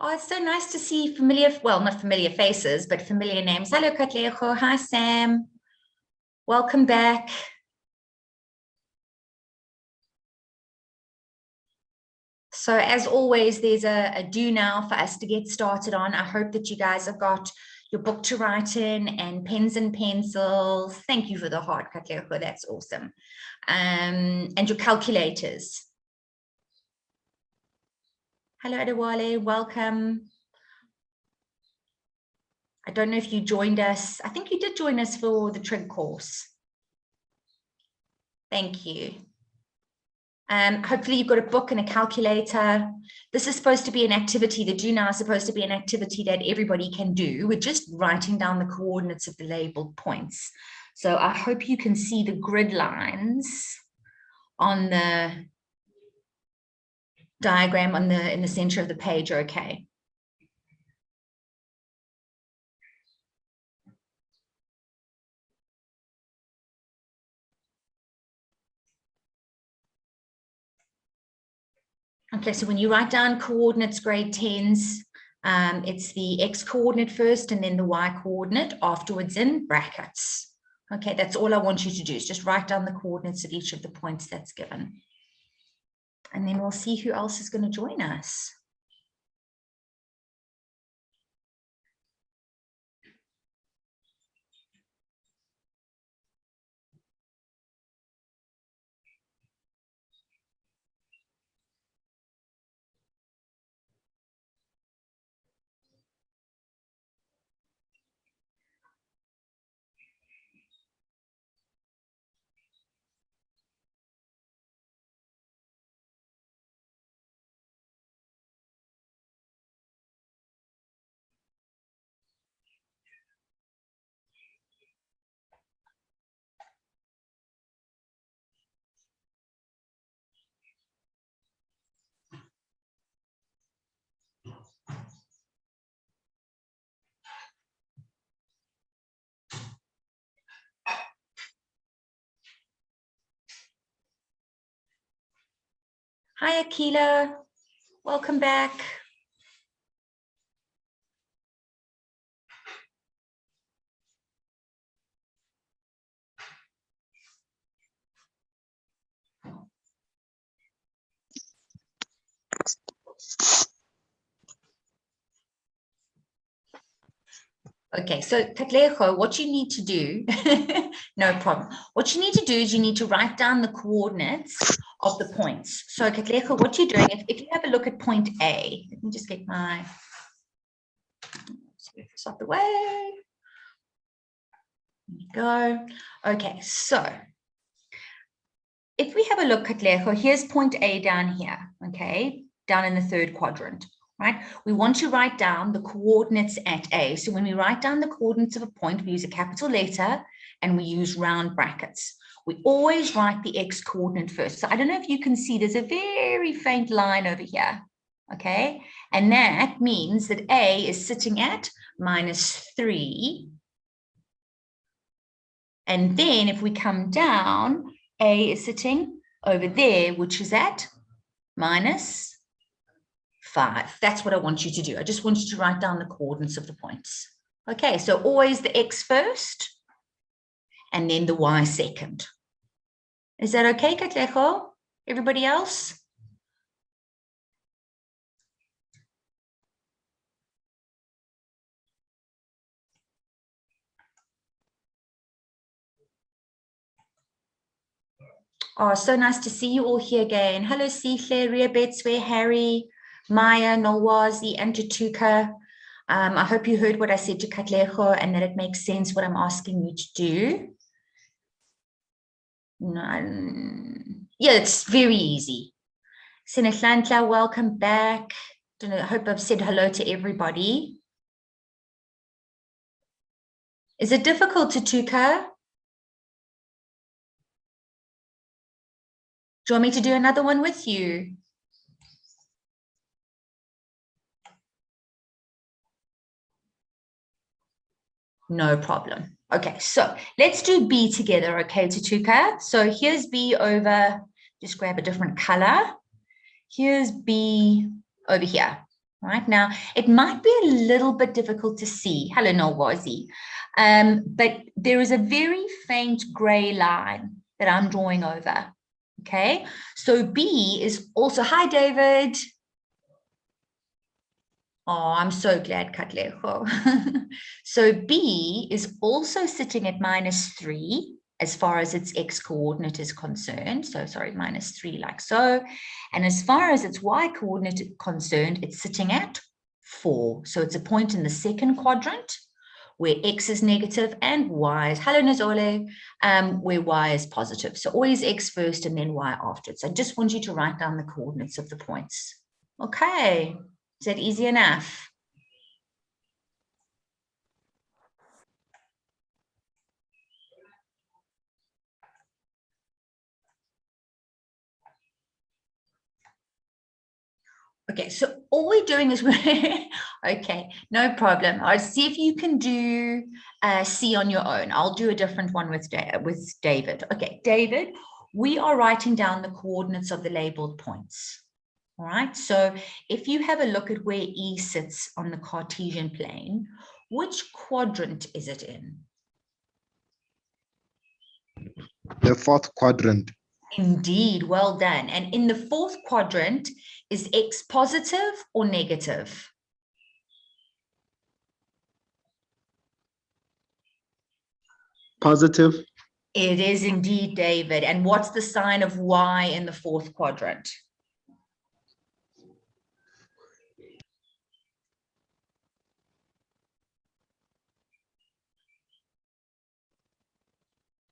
Oh, it's so nice to see familiar, well, not familiar faces, but familiar names. Hello, Katlego. Hi, Sam. Welcome back. So as always, there's a do now for us to get started on. I hope that you guys have got your book to write in and pens and pencils. Thank you for the heart, Katlego. That's awesome. And your calculators. Hello, Adewale. Welcome. I don't know if you joined us. I think you did join us for the trig course. Thank you. Hopefully you've got a book and a calculator. This is supposed to be an activity. The do now is supposed to be an activity that everybody can do. We're just writing down the coordinates of the labeled points. So I hope you can see the grid lines on the diagram in the center of the page. Okay. Okay, so when you write down coordinates, grade 10s, it's the x coordinate first and then the y coordinate afterwards in brackets. Okay, that's all I want you to do is just write down the coordinates of each of the points that's given. And then we'll see who else is going to join us. Hi, Akila. Welcome back. Okay, so Katlego, what you need to do, no problem. What you need to do is you need to write down the coordinates of the points. So Katlego, what you're doing, if you have a look at point A, let me just get my, let's move this out the way. There you go. Okay, so if we have a look, Katlego, here's point A down here, okay, down in the third quadrant. Right? We want to write down the coordinates at A. So when we write down the coordinates of a point, we use a capital letter and we use round brackets. We always write the x coordinate first. So I don't know if you can see, there's a very faint line over here. Okay. And that means that A is sitting at -3. And then if we come down, A is sitting over there, which is at -5. That's what I want you to do. I just want you to write down the coordinates of the points. Okay, so always the x first and then the y second. Is that okay, Katlego? Everybody else? Oh, so nice to see you all here again. Hello, Sihle, Ria Betswe, Harry, Maya, Nolwazi, and Tutuka. I hope you heard what I said to Katlego and that it makes sense what I'm asking you to do. Yeah, it's very easy. Senehlanhla, welcome back. I hope I've said hello to everybody. Is it difficult, Tutuka? Do you want me to do another one with you? No problem. Okay, so let's do B together, okay, Tutuka? So here's B over, just grab a different color. Here's B over here. Right now, it might be a little bit difficult to see. Hello, Nolwazi. But there is a very faint gray line that I'm drawing over. Okay, so B is also, hi, David. Oh, I'm so glad, Katlejo. So B is also sitting at -3 as far as its x coordinate is concerned. So sorry, -3 like so. And as far as its y coordinate is concerned, it's sitting at 4. So it's a point in the second quadrant where x is negative and y is, hello Nazole, where y is positive. So always x first and then y afterwards. I just want you to write down the coordinates of the points. Okay. Is that easy enough? Okay, so all we're doing is okay, no problem. I'll see if you can do C on your own. I'll do a different one with David. Okay, David, we are writing down the coordinates of the labeled points. All right, so if you have a look at where E sits on the Cartesian plane, which quadrant is it in? The fourth quadrant. Indeed, well done. And in the fourth quadrant, is x positive or negative? Positive. It is indeed, David. And what's the sign of y in the fourth quadrant?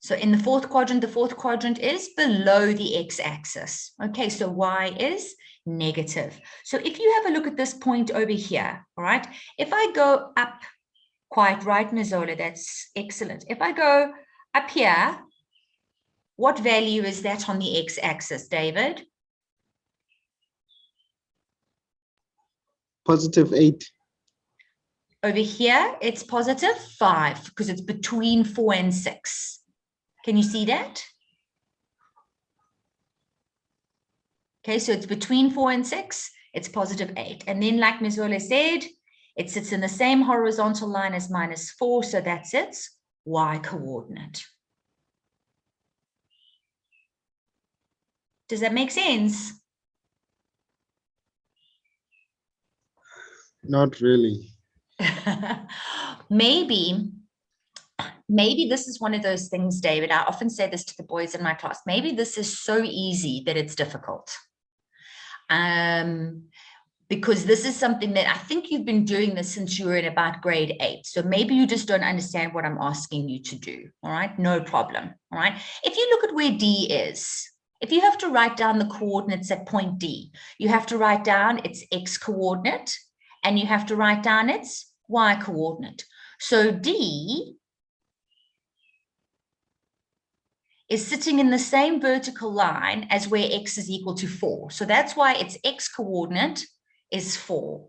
So in the fourth quadrant is below the x-axis. Okay, so y is negative. So if you have a look at this point over here, all right, if I go up, quite right, Mazola, that's excellent. If I go up here, what value is that on the x-axis, David? +8. Over here, it's +5 because it's between 4 and 6. Can you see that? Okay, so it's between 4 and 6, it's +8. And then, like Ms. Ole said, it sits in the same horizontal line as -4, so that's its y coordinate. Does that make sense? Not really. Maybe this is one of those things, David. I often say this to the boys in my class. Maybe this is so easy that it's difficult. Because this is something that I think you've been doing this since you were in about grade 8. So maybe you just don't understand what I'm asking you to do. All right, no problem. All right. If you look at where D is, if you have to write down the coordinates at point D, you have to write down its x coordinate and you have to write down its y coordinate. So D is sitting in the same vertical line as where x is equal to 4. So that's why its x coordinate is 4.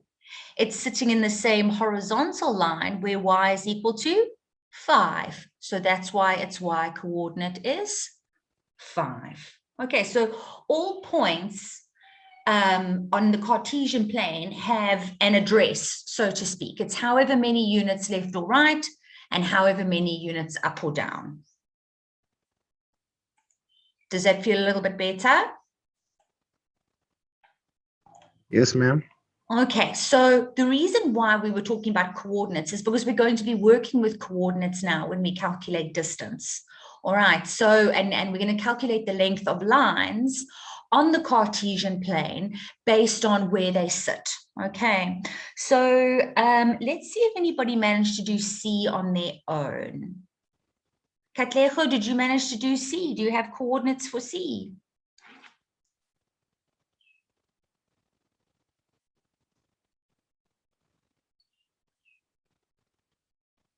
It's sitting in the same horizontal line where y is equal to 5. So that's why its y coordinate is 5. Okay, so all points on the Cartesian plane have an address, so to speak. It's however many units left or right and however many units up or down. Does that feel a little bit better? Yes, ma'am. Okay, so the reason why we were talking about coordinates is because we're going to be working with coordinates now when we calculate distance. All right, so, and we're going to calculate the length of lines on the Cartesian plane based on where they sit. Okay, so let's see if anybody managed to do C on their own. Katlejo, did you manage to do C? Do you have coordinates for C?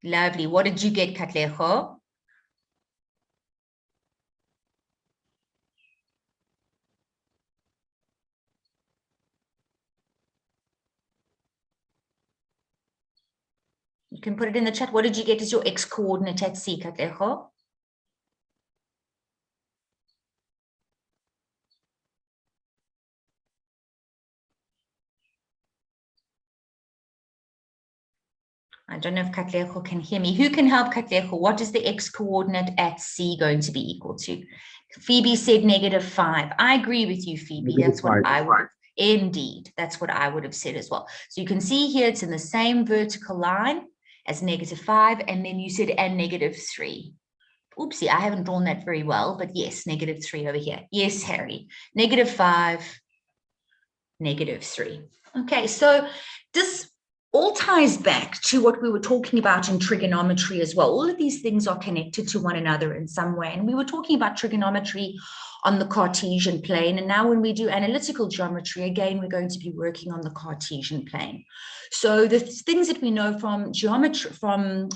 Lovely. What did you get, Katlejo? You can put it in the chat. What did you get as your x coordinate at C, Katlejo? I don't know if Katlego can hear me. Who can help Katlego? What is the x coordinate at C going to be equal to? Phoebe said -5. I agree with you, Phoebe. That's what I would. Indeed, that's what I would have said as well. So you can see here it's in the same vertical line as -5, and then you said and -3. Oopsie, I haven't drawn that very well, but yes, -3 over here. Yes, Harry, -5, -3. Okay, so this all ties back to what we were talking about in trigonometry as well. All of these things are connected to one another in some way. And we were talking about trigonometry on the Cartesian plane. And now when we do analytical geometry, again, we're going to be working on the Cartesian plane. So the things that we know from geometry, from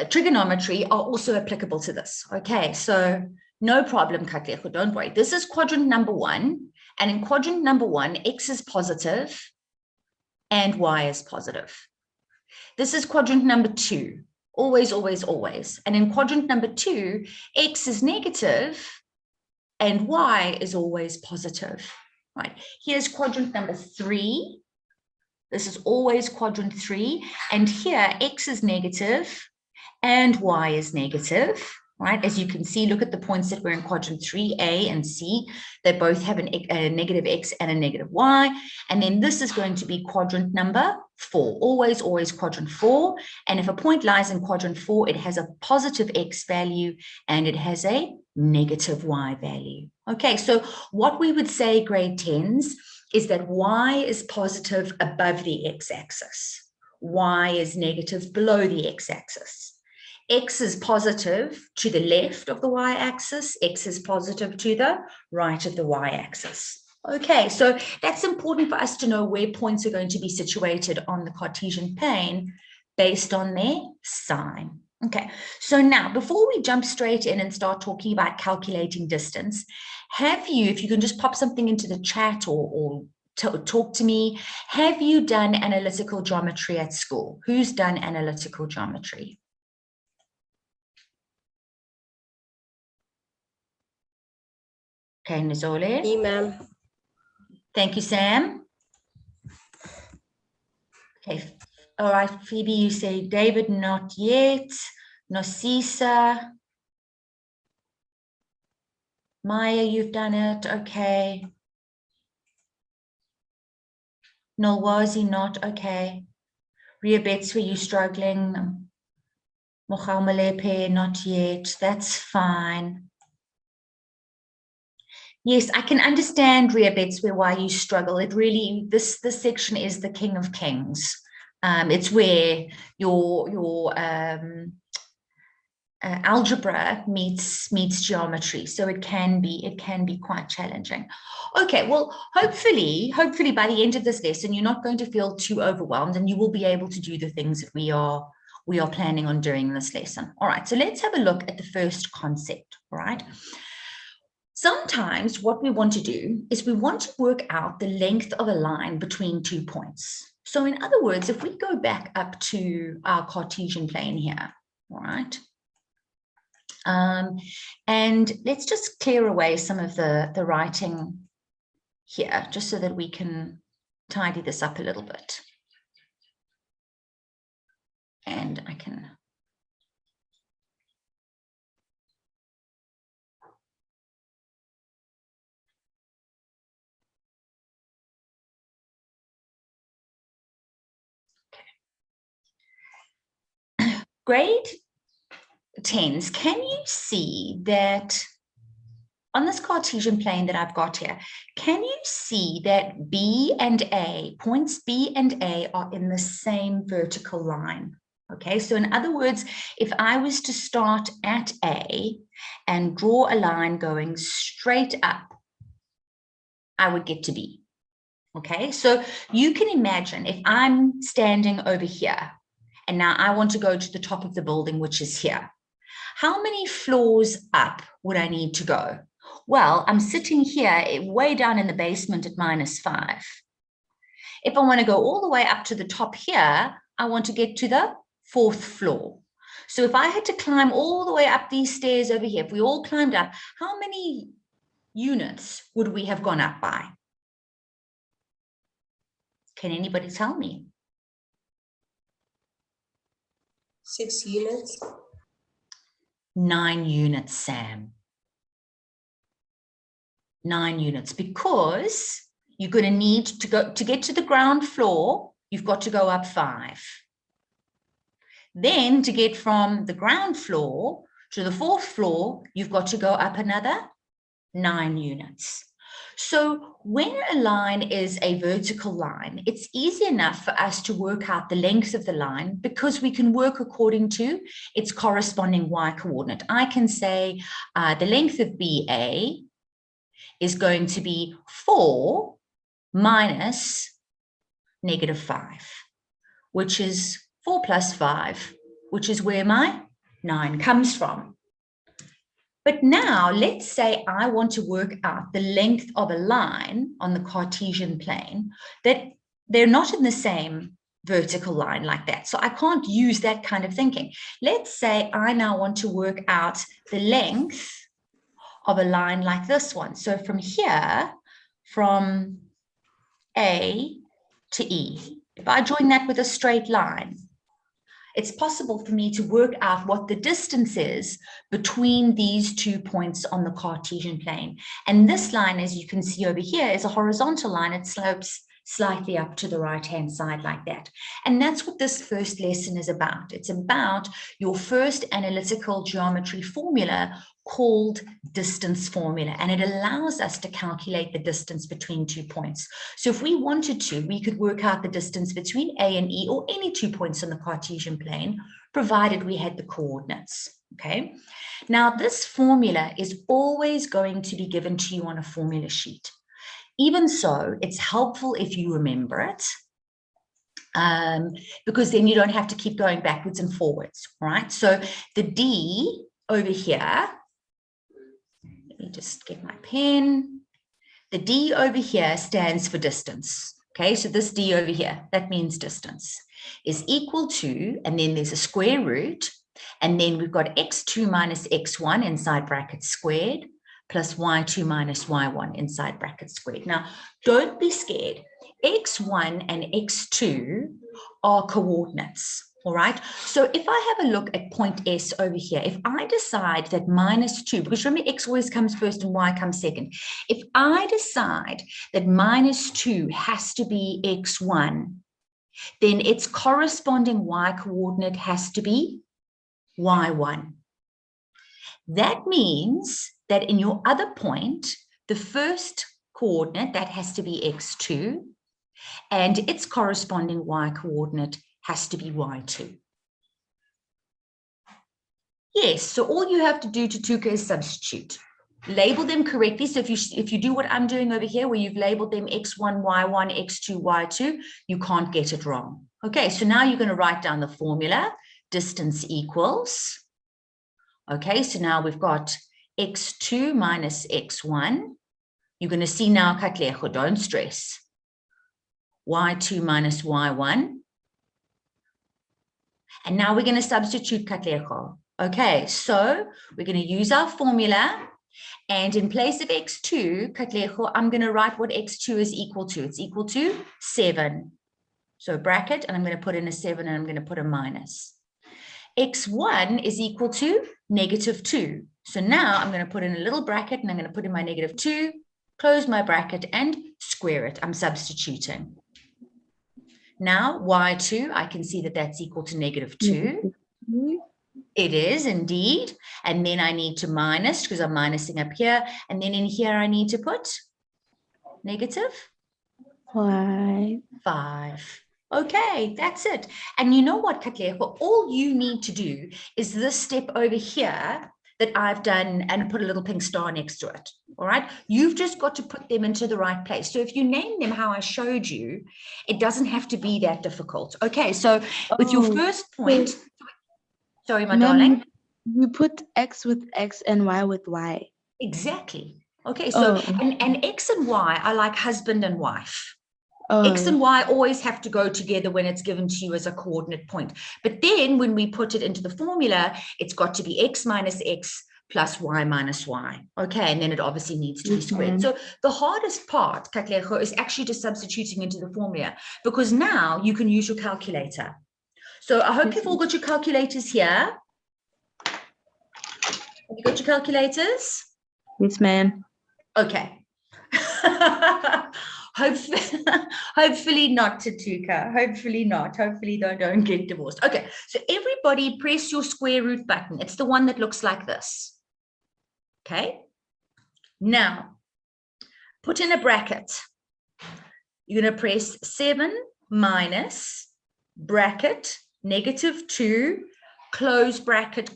trigonometry are also applicable to this. Okay, so no problem, Katlego, don't worry. This is quadrant number 1. And in quadrant number 1, x is positive and y is positive. This is quadrant number 2, always, always, always. And in quadrant number 2, x is negative and y is always positive. Right, here's quadrant number 3. This is always quadrant 3. And here, x is negative and y is negative. Right, as you can see, look at the points that were in quadrant 3, A and C. They both have a negative x and a negative y. And then this is going to be quadrant number 4, always, always quadrant 4. And if a point lies in quadrant 4, it has a positive x value and it has a negative y value. Okay, so what we would say, grade 10s, is that y is positive above the x-axis. Y is negative below the x-axis. X is positive to the left of the y-axis. X is positive to the right of the y-axis. Okay, so that's important for us to know where points are going to be situated on the Cartesian plane based on their sign. Okay, so now before we jump straight in and start talking about calculating distance, have you, if you can just pop something into the chat or talk to me, have you done analytical geometry at school? Who's done analytical geometry? Okay, Nizole. Me, ma'am. Thank you, Sam. Okay, all right, Phoebe, you say David, not yet. Nosisa. Maya, you've done it. Okay. Nolwazi, not. Okay. Ria Bets, were you struggling? Mohamalepe, not yet. That's fine. Yes, I can understand, Ria Betsway, why you struggle. It really, this section is the king of kings. It's where your algebra meets geometry, so it can be quite challenging. Okay, well, hopefully by the end of this lesson, you're not going to feel too overwhelmed, and you will be able to do the things that we are planning on doing in this lesson. All right, so let's have a look at the first concept. All right. Sometimes what we want to do is we want to work out the length of a line between 2 points. So in other words, if we go back up to our Cartesian plane here, all right, and let's just clear away some of the writing here, just so that we can tidy this up a little bit. And I can... Grade 10s, can you see that on this Cartesian plane that I've got here, can you see that B and A, points B and A are in the same vertical line? Okay, so in other words, if I was to start at A and draw a line going straight up, I would get to B. Okay, so you can imagine if I'm standing over here, and now I want to go to the top of the building, which is here. How many floors up would I need to go? Well, I'm sitting here way down in the basement at -5. If I want to go all the way up to the top here, I want to get to the 4th floor. So if I had to climb all the way up these stairs over here, if we all climbed up, how many units would we have gone up by? Can anybody tell me? 6 units. 9 units, Sam. 9 units, because you're going to need to go to get to the ground floor. You've got to go up 5. Then to get from the ground floor to the 4th floor, you've got to go up another 9 units. So when a line is a vertical line, it's easy enough for us to work out the length of the line because we can work according to its corresponding y coordinate. I can say the length of BA is going to be 4 minus -5, which is 4 plus 5, which is where my 9 comes from. But now let's say I want to work out the length of a line on the Cartesian plane, that they're not in the same vertical line like that. So I can't use that kind of thinking. Let's say I now want to work out the length of a line like this one. So from here, from A to E, if I join that with a straight line, it's possible for me to work out what the distance is between these 2 points on the Cartesian plane. And this line, as you can see over here, is a horizontal line. It slopes slightly up to the right-hand side like that. And that's what this first lesson is about. It's about your first analytical geometry formula called distance formula, and it allows us to calculate the distance between 2 points. So if we wanted to, we could work out the distance between A and E, or any 2 points on the Cartesian plane, provided we had the coordinates. Okay, now this formula is always going to be given to you on a formula sheet. Even so, it's helpful if you remember it, because then you don't have to keep going backwards and forwards, right? So the D over here, let me just get my pen. The D over here stands for distance. Okay, so this D over here, that means distance, is equal to, and then there's a square root, and then we've got x2 minus x1 inside brackets squared, plus y2 minus y1 inside brackets squared. Now, don't be scared. X1 and x2 are coordinates, all right? So if I have a look at point S over here, if I decide that -2, because remember x always comes first and y comes second. If I decide that -2 has to be x1, then its corresponding y coordinate has to be y1. That means that in your other point, the first coordinate, that has to be x2, and its corresponding y coordinate has to be y2. Yes, so all you have to do, Tutuka, is substitute. Label them correctly. So if you do what I'm doing over here, where you've labeled them x1, y1, x2, y2, you can't get it wrong. Okay, so now you're going to write down the formula. Distance equals, okay, so now we've got x2 minus x1. You're going to see now, Katlego, don't stress. Y2 minus y1. And now we're going to substitute, Katlego. Okay, so we're going to use our formula. And in place of x2, Katlego, I'm going to write what x2 is equal to. It's equal to 7. So bracket, and I'm going to put in a 7, and I'm going to put a minus. x1 is equal to -2. So now I'm going to put in a little bracket, and I'm going to put in my -2, close my bracket, and square it. I'm substituting. Now y2, I can see that that's equal to -2. It is indeed. And then I need to minus, because I'm minusing up here. And then in here, I need to put -5. Okay, that's it. And you know what, Katlego? All you need to do is this step over here that I've done and put a little pink star next to it. All right. You've just got to put them into the right place. So if you name them how I showed you, it doesn't have to be that difficult. Okay. So with your first point, sorry, my darling. You put X with X and Y with Y. Exactly. Okay. So, and X and Y are like husband and wife. X and Y always have to go together when it's given to you as a coordinate point. But then when we put it into the formula, it's got to be X minus X plus y minus y. Okay, and then it obviously needs to be Yes, squared. ma'am. So the hardest part, Katlego, is actually just substituting into the formula, because now you can use your calculator. So I hope Yes, you've all got your calculators here. Have you got your calculators? Yes, ma'am. Okay. Hopefully not, Tatuka. Hopefully not. Hopefully they don't get divorced. Okay, so everybody press your square root button. It's the one that looks like this. Okay. Now, put in a bracket. You're going to press 7 minus bracket -2 close bracket.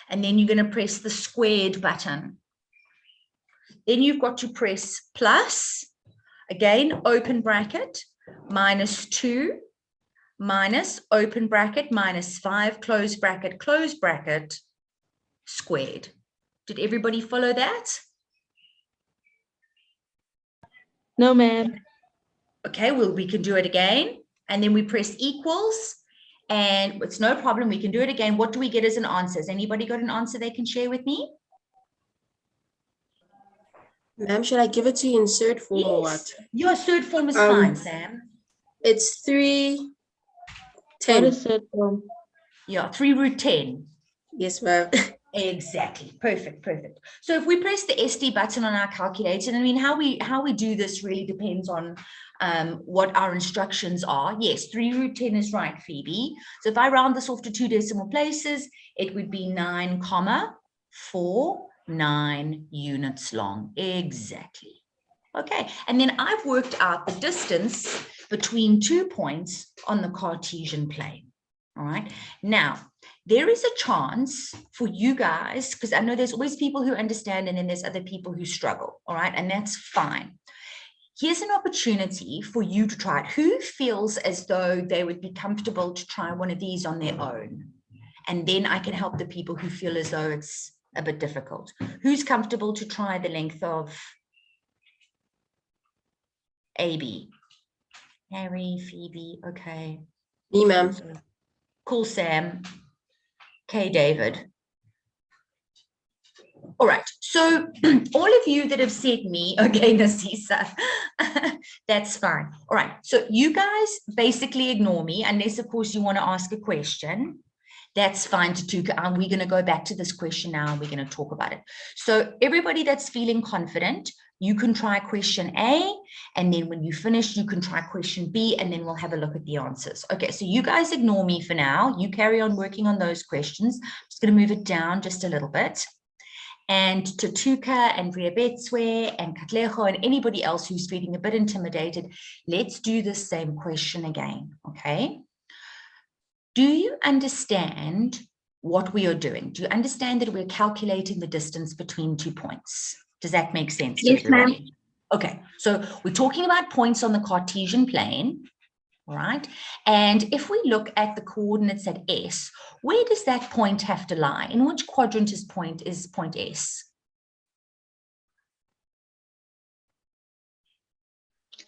And then you're going to press the squared button. Then you've got to press plus, again, open bracket, -2 minus open bracket -5 close bracket, squared. Did everybody follow that? No, ma'am. Okay, well, we can do it again. And then we press equals. And it's no problem. We can do it again. What do we get as an answer? Has anybody got an answer they can share with me? Ma'am, should I give it to you in third form or what? Your third form is Um, fine, Sam. It's 3, What 10. is it? Yeah, 3 root 10. Yes, ma'am. Exactly. Perfect. So if we press the SD button on our calculator, and I mean, how we do this really depends on what our instructions are. Yes, 3 root 10 is right, Phoebe. So if I round this off to 2 decimal places, it would be 9,49 units long. Exactly. Okay, and then I've worked out the distance between 2 points on the Cartesian plane. All right, now there is a chance for you guys, because I know there's always people who understand and then there's other people who struggle. All right, and that's fine. Here's an opportunity for you to try it. Who feels as though they would be comfortable to try one of these on their own? And then I can help the people who feel as though it's a bit difficult. Who's comfortable to try the length of AB? Harry, Phoebe, okay. Me, ma'am. Cool, Sam. Okay, David. All right, so all of you that have said me, okay, Nasisa, that's fine. All right, so you guys basically ignore me unless, of course, you want to ask a question. That's fine, Tatuka. We're going to go back to this question now and we're going to talk about it. So everybody that's feeling confident, you can try question A, and then when you finish, you can try question B, and then we'll have a look at the answers. Okay, so you guys ignore me for now. You carry on working on those questions. I'm just going to move it down just a little bit. And Tatuka and Riabetswe and Katlego and anybody else who's feeling a bit intimidated, let's do the same question again, okay? Do you understand what we are doing? Do you understand that we're calculating the distance between 2 points? Does that make sense to everybody? Okay, so we're talking about points on the Cartesian plane, all right? And if we look at the coordinates at S, where does that point have to lie? In which quadrant is point S?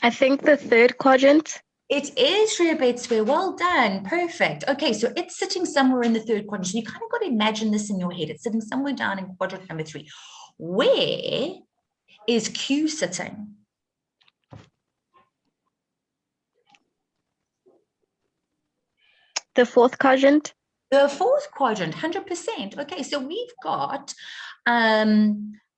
I think the third quadrant. It is, Riabetswe. Well done. Perfect. Okay, so it's sitting somewhere in the third quadrant. So you kind of got to imagine this in your head. It's sitting somewhere down in quadrant number 3. Where is Q sitting? The fourth quadrant. The fourth quadrant, 100%. Okay, so we've got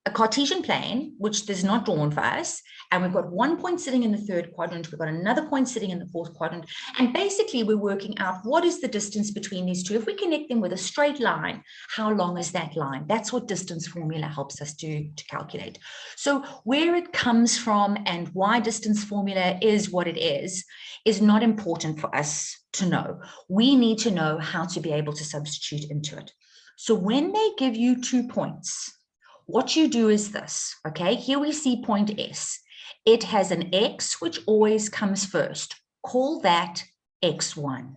a Cartesian plane, which is not drawn for us, and we've got 1 point sitting in the third quadrant, we've got another point sitting in the fourth quadrant, and basically we're working out what is the distance between these two. If we connect them with a straight line, how long is that line? That's what distance formula helps us to calculate. So where it comes from and why distance formula is what it is not important for us to know. We need to know how to be able to substitute into it. So when they give you 2 points, what you do is this, okay? Here we see point S. It has an X, which always comes first. Call that X1.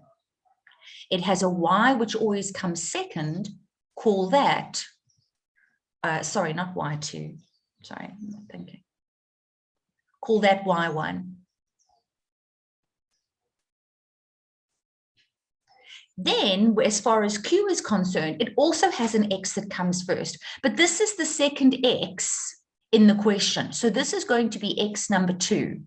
It has a Y, which always comes second. Call that, sorry, not Y2. Sorry, I'm not thinking. Call that Y1. Then, as far as Q is concerned, it also has an X that comes first. But this is the second X in the question. So this is going to be X number 2.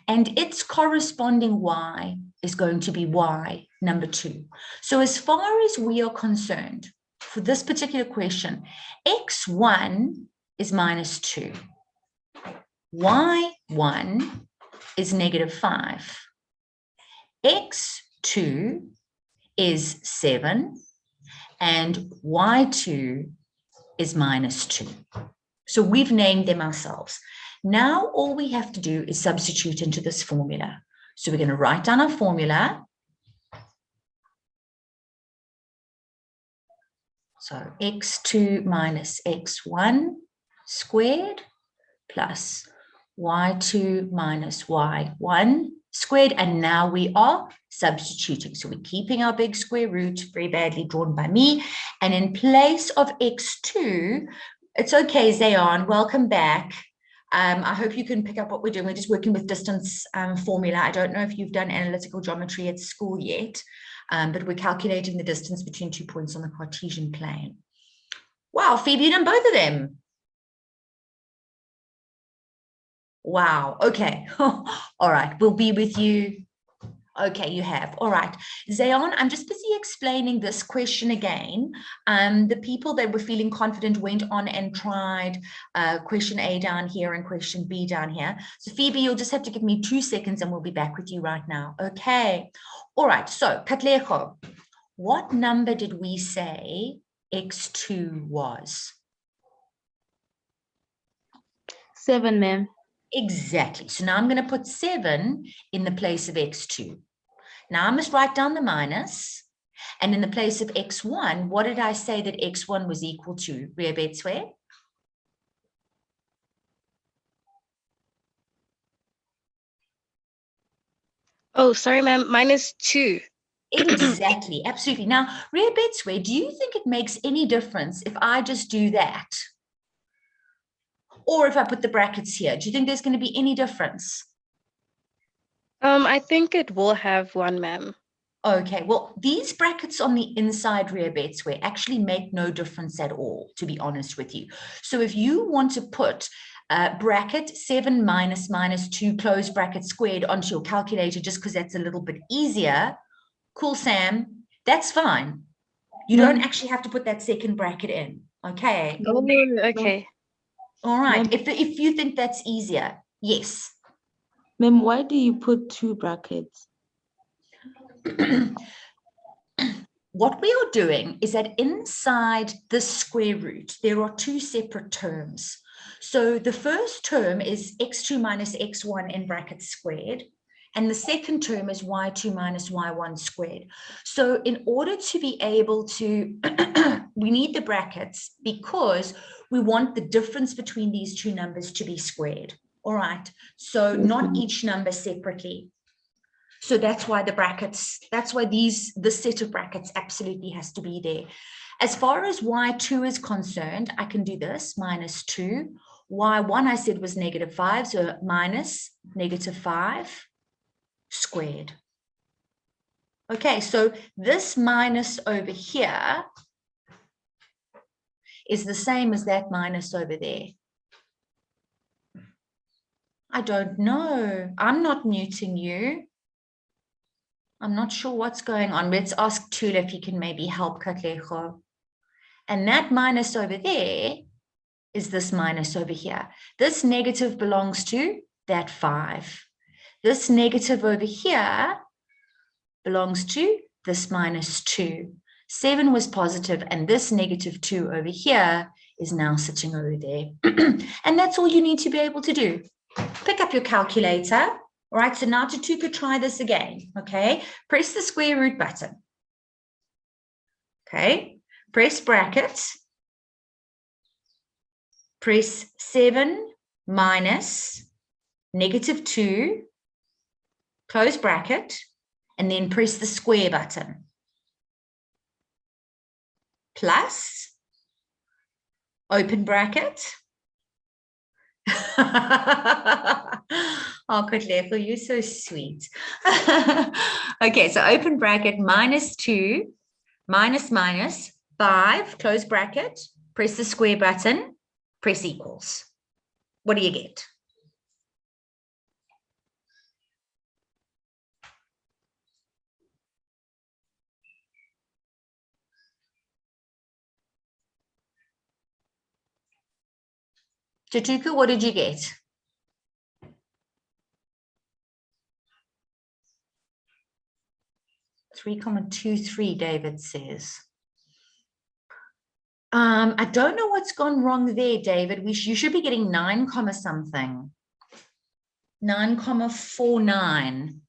And its corresponding Y is going to be Y number 2. So as far as we are concerned, for this particular question, X1 is minus 2. Y1 is negative 5. X2 is 7. And Y2 is minus 2. So we've named them ourselves. Now all we have to do is substitute into this formula. So we're going to write down our formula. So x2 minus x1 squared plus y2 minus y1 squared. And now we are substituting. So we're keeping our big square root, very badly drawn by me. And in place of x2, it's okay, Zayan, welcome back. I hope you can pick up what we're doing. We're just working with distance formula. I don't know if you've done analytical geometry at school yet, but we're calculating the distance between 2 points on the Cartesian plane. Wow, Phoebe, you done both of them. Wow, okay. All right, we'll be with you. Okay, you have. All right. Zayon, I'm just busy explaining this question again. The people that were feeling confident went on and tried question A down here and question B down here. So Phoebe, you'll just have to give me 2 seconds and we'll be back with you right now. Okay. All right. So Katlego, what number did we say X2 was? 7, ma'am. Exactly. So now I'm going to put 7 in the place of X2. Now I must write down the minus, and in the place of x1, what did I say that x1 was equal to, Ria Betswe? Oh, sorry, ma'am, minus 2. Exactly, absolutely. Now, Ria Betswe, do you think it makes any difference if I just do that? Or if I put the brackets here, do you think there's going to be any difference? I think it will have one, ma'am. Okay, well, these brackets on the inside, Ria Betswe, actually make no difference at all, to be honest with you. So if you want to put bracket 7 minus 2 close bracket squared onto your calculator, just because that's a little bit easier, cool, Sam, that's fine. You don't actually have to put that second bracket in, okay? Oh, okay. All right, if you think that's easier, yes. Ma'am, why do you put 2 brackets? What we are doing is that inside the square root, there are 2 separate terms. So the first term is x2 minus x1 in brackets squared, and the second term is y2 minus y1 squared. So in order to be able to, we need the brackets because we want the difference between these 2 numbers to be squared. All right, so not each number separately. So that's why the brackets, that's why this set of brackets absolutely has to be there. As far as y2 is concerned, I can do this, minus 2. Y1 I said was negative 5, so minus negative 5 squared. Okay, so this minus over here is the same as that minus over there. I don't know. I'm not muting you. I'm not sure what's going on. Let's ask Tula if he can maybe help Katlego. And that minus over there is this minus over here. This negative belongs to that 5. This negative over here belongs to this minus 2. 7 was positive, and this negative 2 over here is now sitting over there. And that's all you need to be able to do. Pick up your calculator. All right, so now Tatuka, try this again, okay? Press the square root button. Okay, press brackets. Press 7 minus negative 2, close bracket, and then press the square button. Plus, open bracket. Oh, Katlego, you're so sweet. Okay, so open bracket, minus 2, minus, 5, close bracket, press the square button, press equals. What do you get? Tutuku, what did you get? 3,23, David says. I don't know what's gone wrong there, David. You should be getting 9, something. 9,49.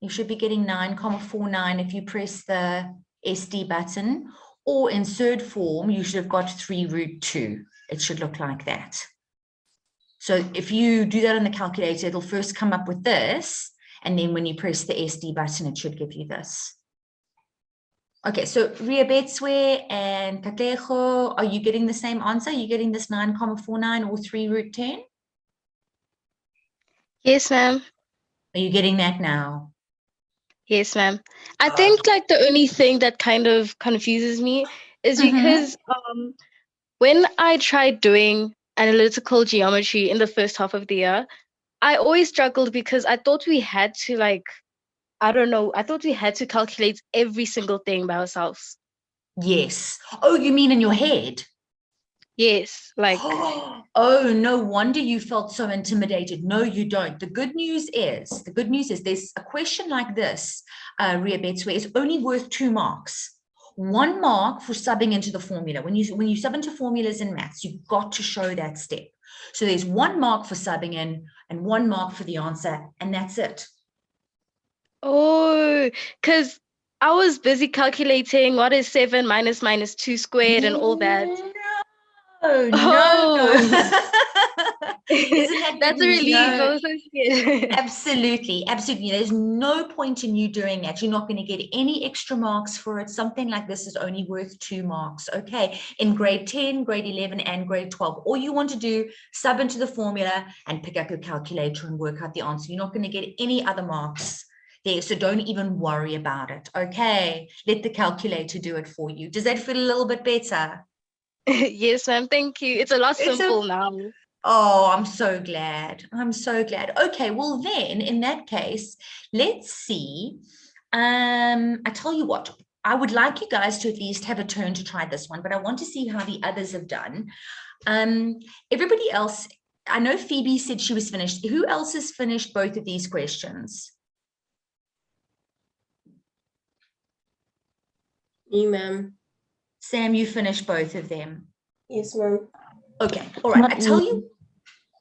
You should be getting 9,49 if you press the SD button, or in third form, you should have got 3√2. It should look like that. So if you do that on the calculator, it'll first come up with this, and then when you press the SD button, it should give you this. Okay, so Ria Betswe and Katlego, are you getting the same answer? Are you getting this 9,49 or 3√10? Yes, ma'am. Are you getting that now? Yes, ma'am. I think like the only thing that kind of confuses me is because when I tried doing analytical geometry in the first half of the year, I always struggled because I thought we had to like, I don't know, I thought we had to calculate every single thing by ourselves. Yes. Oh, you mean in your head? Yes, like, Oh, no wonder you felt so intimidated. No, you don't. The good news is there's a question like this, Ria Betswe, is only worth 2 marks. 1 mark for subbing into the formula. When you sub into formulas in maths, you've got to show that step. So there's 1 mark for subbing in and 1 mark for the answer, and that's it. oh, because I was busy calculating what is 7 minus 2 squared and all that. Oh, Oh. no. Isn't that That's good a news? relief. No. I was so scared. Absolutely. There's no point in you doing that. You're not going to get any extra marks for it. Something like this is only worth 2 marks. Okay. In grade 10, grade 11, and grade 12, all you want to do, sub into the formula and pick up your calculator and work out the answer. You're not going to get any other marks there. So don't even worry about it. Okay. Let the calculator do it for you. Does that feel a little bit better? Yes, ma'am. Thank you. It's a lot simple now. Oh, I'm so glad. I'm so glad. Okay, well then, in that case, let's see. I tell you what, I would like you guys to at least have a turn to try this one, but I want to see how the others have done. Everybody else, I know Phoebe said she was finished. Who else has finished both of these questions? Me, ma'am. Sam, you finished both of them. Yes, ma'am. Okay, all right. Not I tell me. you,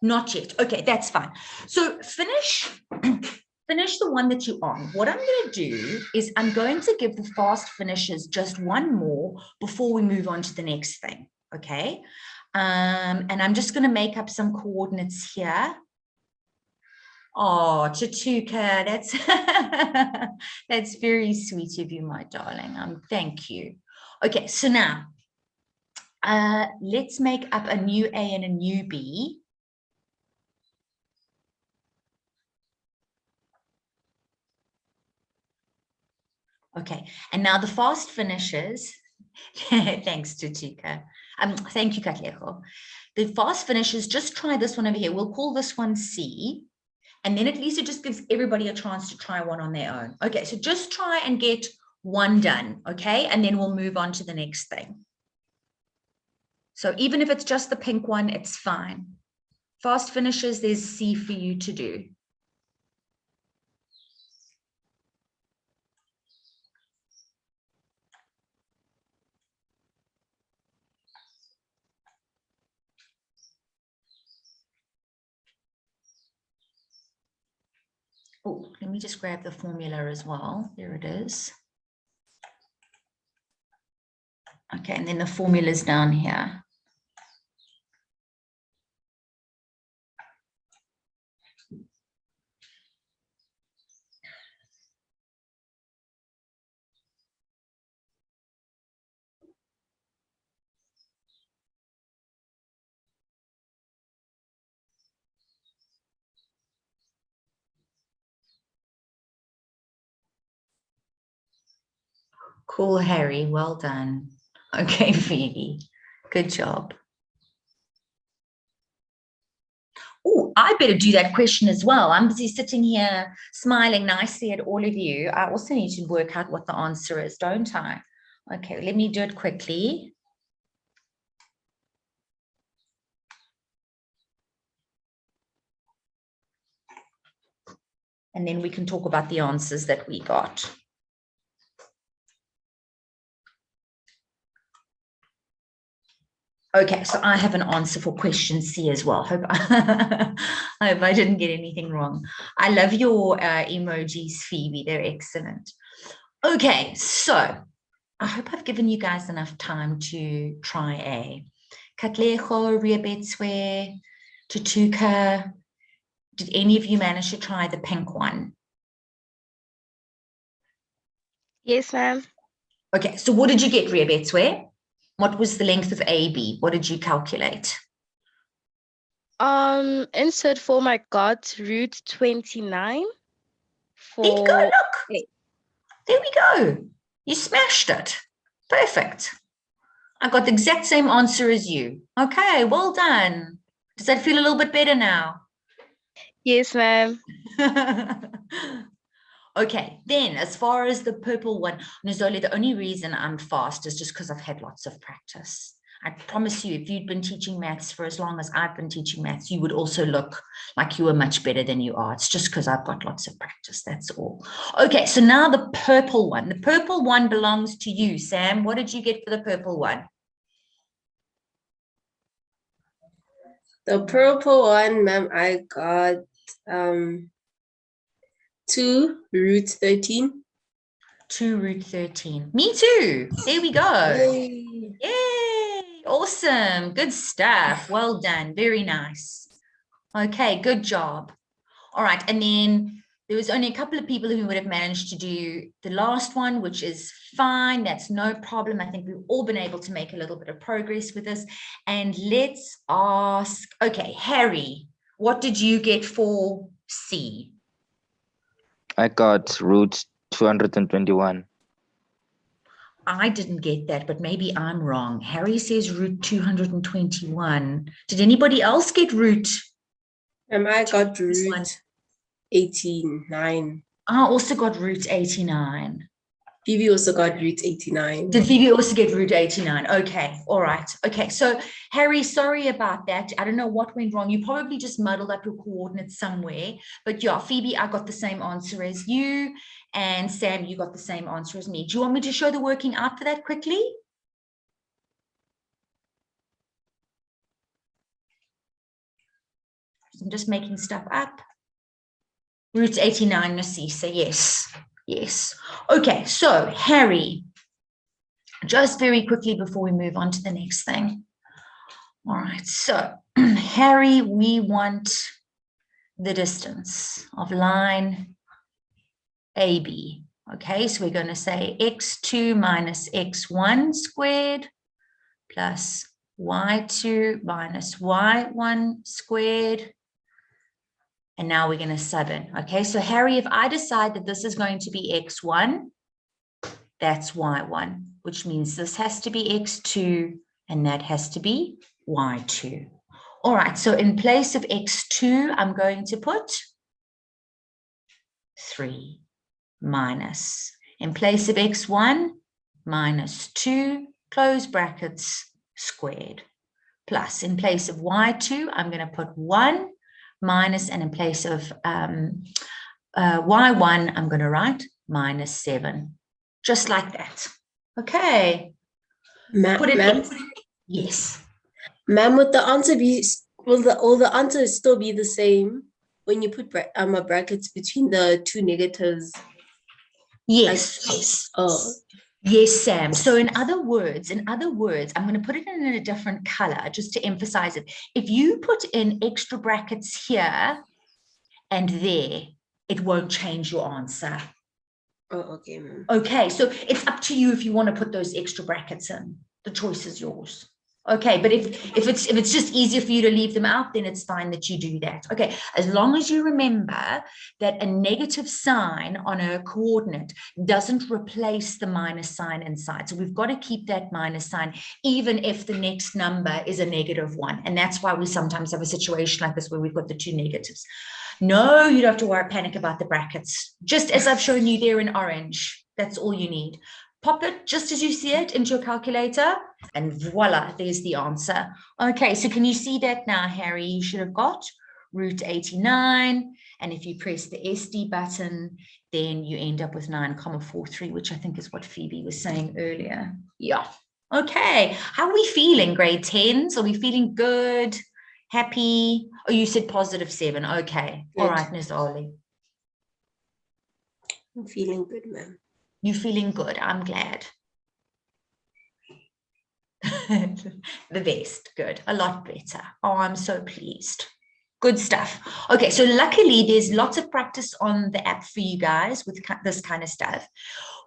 not yet. Okay, that's fine. So finish the one that you're on. What I'm going to do is I'm going to give the fast finishes just one more before we move on to the next thing. Okay. And I'm just going to make up some coordinates here. Oh, Chatuka, that's very sweet of you, my darling. Thank you. Okay, so now let's make up a new A and a new B. Okay, and now the fast finishes. Thanks, Tutika. Thank you, Katlego. The fast finishes, just try this one over here. We'll call this one C. And then at least it just gives everybody a chance to try one on their own. Okay, so just try and get one done, okay? And then we'll move on to the next thing. So even if it's just the pink one, it's fine. Fast finishes, there's C for you to do. Oh, let me just grab the formula as well. There it is. Okay, and then the formula's down here. Cool, Harry. Well done. Okay, Phoebe. Good job. Oh, I better do that question as well. I'm busy sitting here smiling nicely at all of you. I also need to work out what the answer is, don't I? Okay, let me do it quickly. And then we can talk about the answers that we got. Okay, so I have an answer for question C as well. Hope I hope I didn't get anything wrong. I love your emojis, Phoebe. They're excellent. Okay, so I hope I've given you guys enough time to try A. Katlego, Riabetswe, Tutuka. Did any of you manage to try the pink one? Yes, ma'am. Okay, so what did you get, Riabetswe? What was the length of AB? What did you calculate? Insert form I got root 29 There you go, for look. There we go. You smashed it. Perfect. I got the exact same answer as you. Okay, well done. Does that feel a little bit better now? yes, ma'am. Okay, then as far as the purple one, Nozoli, the only reason I'm fast is just because I've had lots of practice. I promise you, if you'd been teaching maths for as long as I've been teaching maths, you would also look like you were much better than you are. It's just because I've got lots of practice, that's all. Okay, so now the purple one. The purple one belongs to you, Sam. What did you get for the purple one? The purple one, ma'am, I got 2 root 13. 2 root 13. Me too. There we go. Yay. Yay. Awesome. Good stuff. Well done. Very nice. Okay, good job. All right. And then there was only a couple of people who would have managed to do the last one, which is fine. That's no problem. I think we've all been able to make a little bit of progress with this. And let's ask, okay, Harry, what did you get for C? I got root 221. I didn't get that, but maybe I'm wrong. Harry says root 221. Did anybody else get root? I got This one. root 89. I also got root 89. Phoebe also got root 89. Did Phoebe also get root 89? Okay, all right. Okay, so Harry, sorry about that. I don't know what went wrong. You probably just muddled up your coordinates somewhere. But yeah, Phoebe, I got the same answer as you. And Sam, you got the same answer as me. Do you want me to show the working out for that quickly? I'm just making stuff up. Root 89, Nasisa, yes. Yes. Okay, so Harry, just very quickly before we move on to the next thing. All right, so Harry, we want the distance of line AB. Okay, so we're going to say x2 minus x1 squared plus y2 minus y1 squared. And now we're going to sub in. Okay, so Harry, if I decide that this is going to be x1, that's y1, which means this has to be x2 and that has to be y2. All right, so in place of x2, I'm going to put 3 minus. In place of x1, minus 2, close brackets, squared. Plus, in place of y2, I'm going to put 1 minus, and in place of y1, I'm going to write minus 7. Just like that. Okay. Put it in. Yes. Ma'am, would the answer be, will the answers still be the same when you put brackets between the two negatives? Yes. Yes. Oh. Yes, Sam. So in other words, I'm going to put it in a different color just to emphasize it. If you put in extra brackets here and there, it won't change your answer. Oh, okay, ma'am. Okay, so it's up to you if you want to put those extra brackets in. The choice is yours. Okay, but if it's just easier for you to leave them out, then it's fine that you do that. Okay, as long as you remember that a negative sign on a coordinate doesn't replace the minus sign inside. So we've got to keep that minus sign, even if the next number is a -1. And that's why we sometimes have a situation like this where we've got the two negatives. No, you don't have to panic about the brackets. Just as I've shown you there in orange, that's all you need. Pop it just as you see it into your calculator, and voila, there's the answer. Okay, so can you see that now, Harry? You should have got √89, and if you press the SD button, then you end up with 9,43, which I think is what Phoebe was saying earlier. Yeah. Okay, how are we feeling, grade 10s? Are we feeling good, happy? Oh, you said +7. Okay, all right, Ms. Oli. I'm feeling good, ma'am. You feeling good? I'm glad. The best. Good. A lot better. Oh, I'm so pleased. Good stuff. Okay, so luckily there's lots of practice on the app for you guys with this kind of stuff.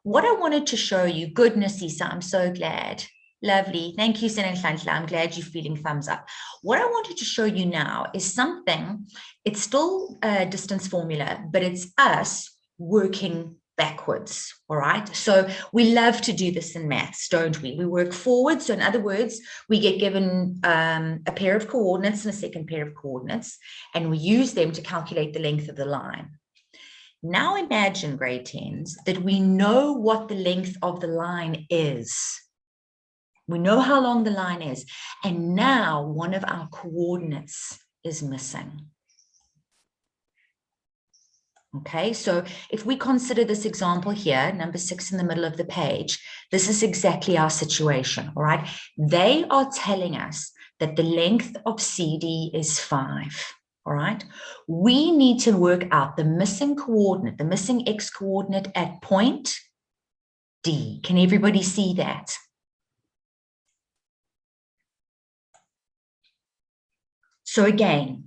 What I wanted to show you, goodness, Isa, I'm so glad. Lovely. Thank you, Senenhlanhla. I'm glad you're feeling thumbs up. What I wanted to show you now is something, it's still a distance formula, but it's us working backwards. All right. So we love to do this in maths, don't we? We work forward. So in other words, we get given a pair of coordinates and a second pair of coordinates, and we use them to calculate the length of the line. Now imagine, grade 10s, that we know what the length of the line is. We know how long the line is. And now one of our coordinates is missing. Okay, so if we consider this example here, number 6 in the middle of the page, this is exactly our situation, all right? They are telling us that the length of CD is 5, all right? We need to work out the missing coordinate, the missing X coordinate at point D. Can everybody see that? So again,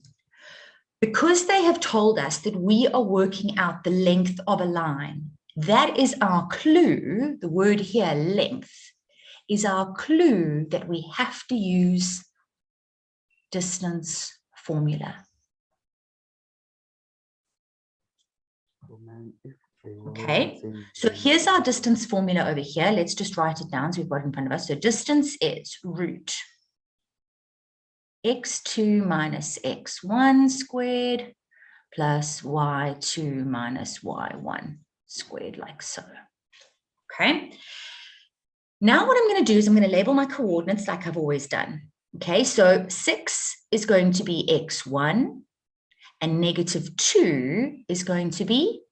because they have told us that we are working out the length of a line, that is our clue. The word here, length, is our clue that we have to use distance formula. Okay, so here's our distance formula over here. Let's just write it down so we've got it in front of us. So distance is root x2 minus x1 squared plus y2 minus y1 squared, like so. Okay. Now what I'm going to do is I'm going to label my coordinates like I've always done. Okay, so 6 is going to be x1 and -2 is going to be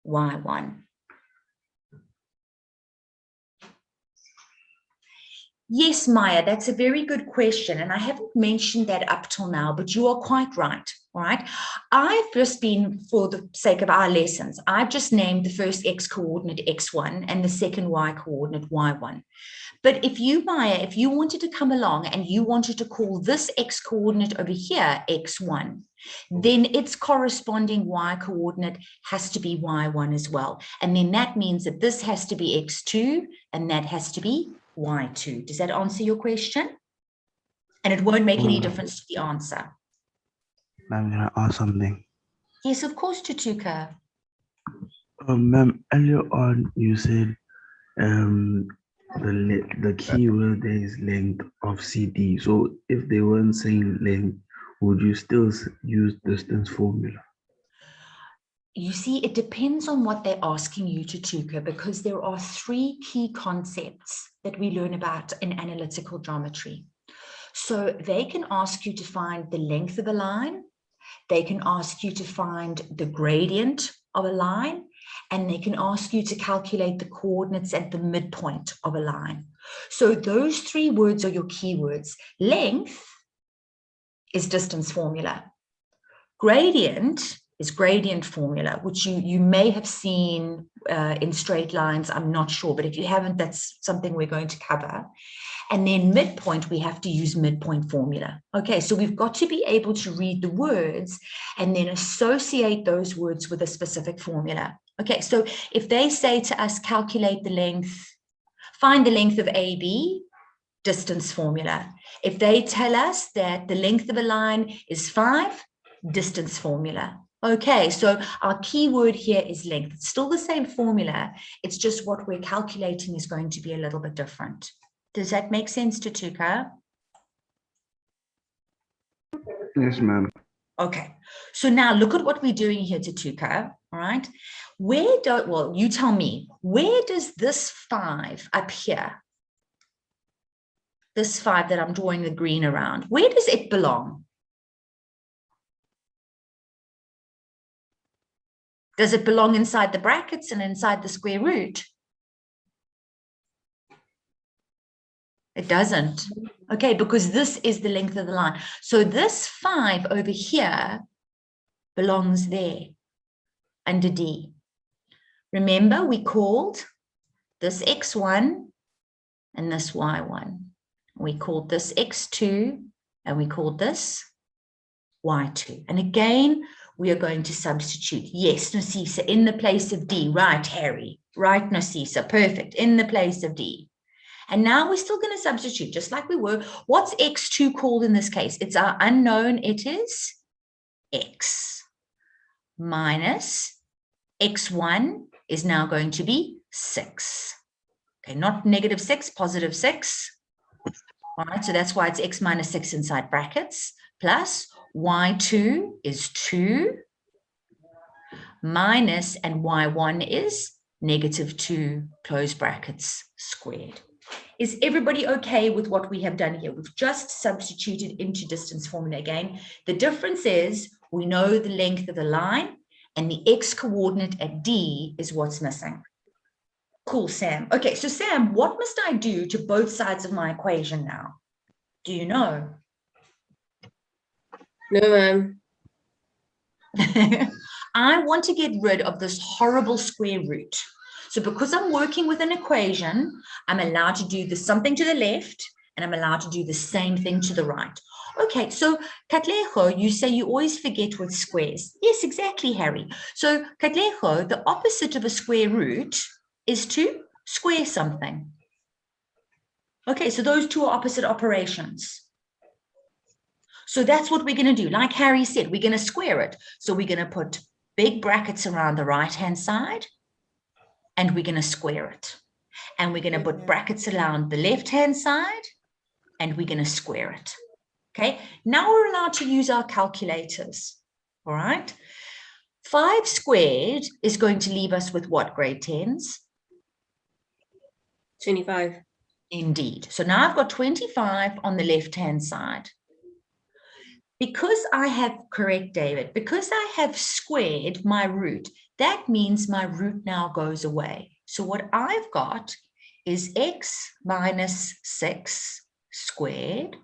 y1. Yes, Maya, that's a very good question. And I haven't mentioned that up till now, but you are quite right. All right. I've just been, for the sake of our lessons, I've just named the first X coordinate X1 and the second Y coordinate Y1. But if you, Maya, if you wanted to come along and you wanted to call this X coordinate over here X1, then its corresponding Y coordinate has to be Y1 as well. And then that means that this has to be X2 and that has to be Y2. Does that answer your question? And it won't make any difference to the answer. Ma'am, can I ask something? Yes, of course, Tutuka. Ma'am, earlier on you said the keyword there is length of CD. So if they weren't saying length, would you still use distance formula? You see, it depends on what they're asking you, Tutuka, because there are 3 key concepts that we learn about in analytical geometry. So they can ask you to find the length of a line, they can ask you to find the gradient of a line, and they can ask you to calculate the coordinates at the midpoint of a line. So those 3 words are your keywords. Length is distance formula. Gradient is gradient formula, which you may have seen in straight lines. I'm not sure, but if you haven't, that's something we're going to cover. And then midpoint, we have to use midpoint formula. Okay, so we've got to be able to read the words and then associate those words with a specific formula. Okay, so if they say to us, calculate the length, find the length of AB, distance formula. If they tell us that the length of a line is 5, distance formula. Okay, so our key word here is length. It's still the same formula. It's just what we're calculating is going to be a little bit different. Does that make sense to Tuka? Yes, ma'am. Okay, so now look at what we're doing here, Tuka, all right? Well, you tell me, where does this 5 up here, this 5 that I'm drawing the green around, where does it belong? Does it belong inside the brackets and inside the square root? It doesn't. Okay, because this is the length of the line. So this 5 over here belongs there under D. Remember, we called this x1 and this y1. We called this x2 and we called this y2. And again, we are going to substitute. Yes, Nosisa, in the place of D. Right, Harry. Right, Nosisa. Perfect. In the place of D. And now we're still going to substitute just like we were. What's x2 called in this case? It's our unknown. It is x minus x1 is now going to be 6. Okay, not negative 6, positive 6. All right, so that's why it's x minus 6 inside brackets, plus y2 is 2 minus, and y1 is negative 2, close brackets, squared. Is everybody okay with what we have done here? We've just substituted into distance formula again. The difference is we know the length of the line and the x coordinate at D is what's missing. Cool, Sam. Okay, so Sam, what must I do to both sides of my equation now? Do you know? No, ma'am. I want to get rid of this horrible square root. So because I'm working with an equation, I'm allowed to do something to the left and I'm allowed to do the same thing to the right. Okay, so Katlejo, you say you always forget with squares. Yes, exactly, Harry. So Katlejo, the opposite of a square root is to square something. Okay, so those two are opposite operations. So that's what we're going to do. Like Harry said, we're going to square it. So we're going to put big brackets around the right-hand side and we're going to square it. And we're going to put brackets around the left-hand side and we're going to square it. Okay, now we're allowed to use our calculators. All right. 5 squared is going to leave us with what, grade 10s? 25. Indeed. So now I've got 25 on the left-hand side. Because I have, correct, David, because I have squared my root, that means my root now goes away. So what I've got is x minus 6 squared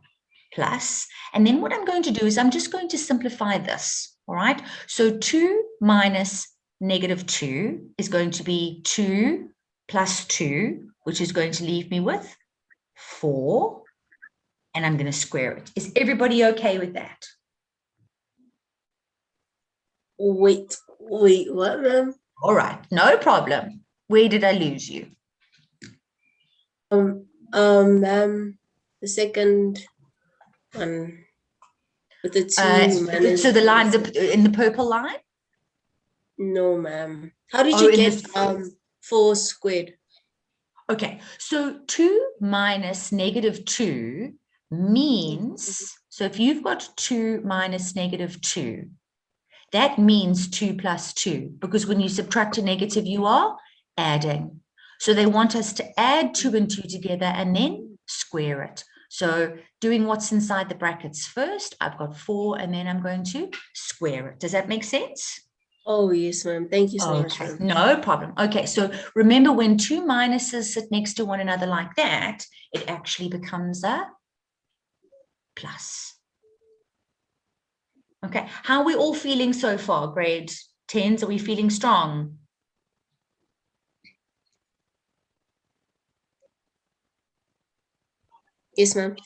plus, and then what I'm going to do is I'm just going to simplify this, all right? So 2 minus negative 2 is going to be 2 plus 2, which is going to leave me with 4, and I'm going to square it. Is everybody okay with that? Wait, what, ma'am? All right, no problem. Where did I lose you? Ma'am, the second one with the 2 minus. So the line in the purple line? No, ma'am. How did you get 4 squared? Okay, so 2 minus negative 2 means, so if you've got 2 minus negative 2, that means 2 plus 2, because when you subtract a negative, you are adding. So they want us to add 2 and 2 together and then square it. So doing what's inside the brackets first, I've got 4 and then I'm going to square it. Does that make sense? Oh, yes, ma'am. Thank you so much, ma'am. No problem. Okay, so remember when 2 minuses sit next to one another like that, it actually becomes a plus. Okay, how are we all feeling so far, grade 10s? Are we feeling strong? Yes, ma'am.